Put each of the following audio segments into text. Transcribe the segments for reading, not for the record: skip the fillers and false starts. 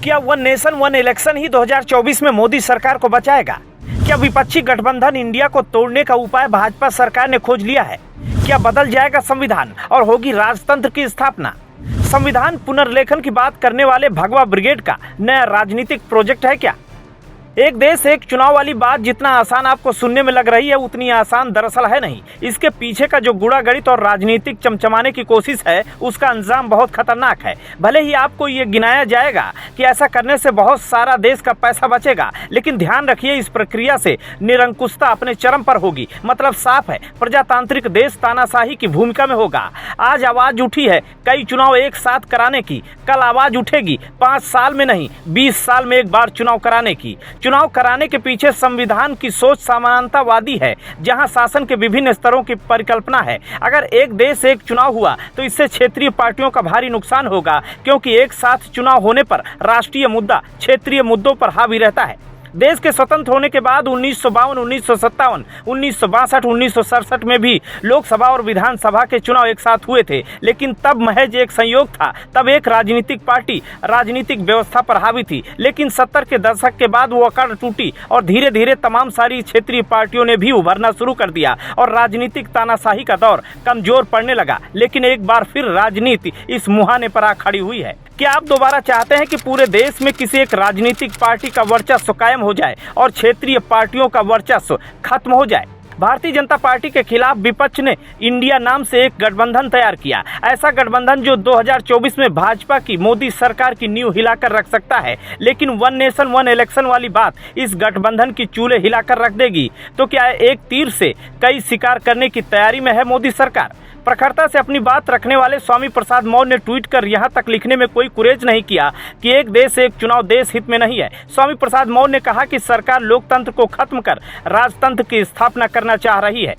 क्या one nation one election ही 2024 में मोदी सरकार को बचाएगा? क्या विपक्षी गठबंधन इंडिया को तोड़ने का उपाय भाजपा सरकार ने खोज लिया है? क्या बदल जाएगा संविधान और होगी राजतंत्र की स्थापना? संविधान पुनर्लेखन की बात करने वाले भगवा ब्रिगेड का नया राजनीतिक प्रोजेक्ट है क्या? एक देश एक चुनाव वाली बात जितना आसान आपको सुनने में लग रही है उतनी आसान दरअसल है नहीं। इसके पीछे का जो गुड़ा गणित और राजनीतिक चमचमाने की कोशिश है उसका अंजाम बहुत खतरनाक है। भले ही आपको ये गिनाया जाएगा कि ऐसा करने से बहुत सारा देश का पैसा बचेगा, लेकिन ध्यान रखिए इस प्रक्रिया से निरंकुशता अपने चरम पर होगी। मतलब साफ है, प्रजातांत्रिक देश तानाशाही की भूमिका में होगा। आज आवाज उठी है कई चुनाव एक साथ कराने की, कल आवाज उठेगी 5 साल में नहीं 20 साल में एक बार चुनाव कराने की। चुनाव कराने के पीछे संविधान की सोच समानतावादी है, जहां शासन के विभिन्न स्तरों की परिकल्पना है। अगर एक देश एक चुनाव हुआ तो इससे क्षेत्रीय पार्टियों का भारी नुकसान होगा, क्योंकि एक साथ चुनाव होने पर राष्ट्रीय मुद्दा क्षेत्रीय मुद्दों पर हावी रहता है। देश के स्वतंत्र होने के बाद 1952, 1957, 1962, 1967 में भी लोकसभा और विधानसभा के चुनाव एक साथ हुए थे, लेकिन तब महज एक संयोग था। तब एक राजनीतिक पार्टी राजनीतिक व्यवस्था पर हावी थी, लेकिन 70 के दशक के बाद वो अकड़ टूटी और धीरे धीरे तमाम सारी क्षेत्रीय पार्टियों ने भी उभरना शुरू कर दिया और राजनीतिक तानाशाही का दौर कमजोर पड़ने लगा। लेकिन एक बार फिर राजनीति इस मुहाने पर आ खड़ी हुई है। क्या आप दोबारा चाहते हैं कि पूरे देश में किसी एक राजनीतिक पार्टी का वर्चस्व कायम हो जाए और क्षेत्रीय पार्टियों का वर्चस्व खत्म हो जाए? भारतीय जनता पार्टी के खिलाफ विपक्ष ने इंडिया नाम से एक गठबंधन तैयार किया। ऐसा गठबंधन जो 2024 में भाजपा की मोदी सरकार की नींव हिलाकर रख सकता है। लेकिन वन नेशन वन इलेक्शन वाली बात इस गठबंधन की चूल्हे हिलाकर रख देगी। तो क्या एक तीर से कई शिकार करने की तैयारी में है मोदी सरकार? प्रखरता से अपनी बात रखने वाले स्वामी प्रसाद मौर्य ने ट्वीट कर यहां तक लिखने में कोई गुरेज नहीं किया कि एक देश एक चुनाव देश हित में नहीं है। स्वामी प्रसाद मौर्य ने कहा कि सरकार लोकतंत्र को खत्म कर राजतंत्र की स्थापना करना चाह रही है।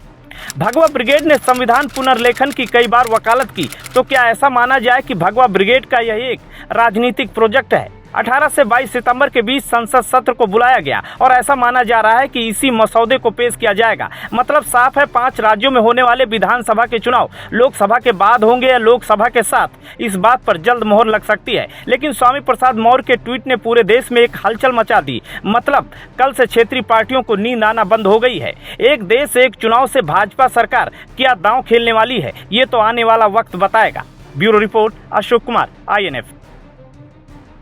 भगवा ब्रिगेड ने संविधान पुनर्लेखन की कई बार वकालत की, तो क्या ऐसा माना जाए कि भगवा ब्रिगेड का यह एक राजनीतिक प्रोजेक्ट है? 18 से 22 सितंबर के बीच संसद सत्र को बुलाया गया और ऐसा माना जा रहा है कि इसी मसौदे को पेश किया जाएगा। मतलब साफ है, 5 राज्यों में होने वाले विधानसभा के चुनाव लोकसभा के बाद होंगे या लोकसभा के साथ, इस बात पर जल्द मोहर लग सकती है। लेकिन स्वामी प्रसाद मौर्य के ट्वीट ने पूरे देश में एक हलचल मचा दी। मतलब कल से क्षेत्रीय पार्टियों को नींद आना बंद हो गई है। एक देश एक चुनाव से भाजपा सरकार क्या दांव खेलने वाली है, ये तो आने वाला वक्त बताएगा। Bureau report, Ashok Kumar, INF।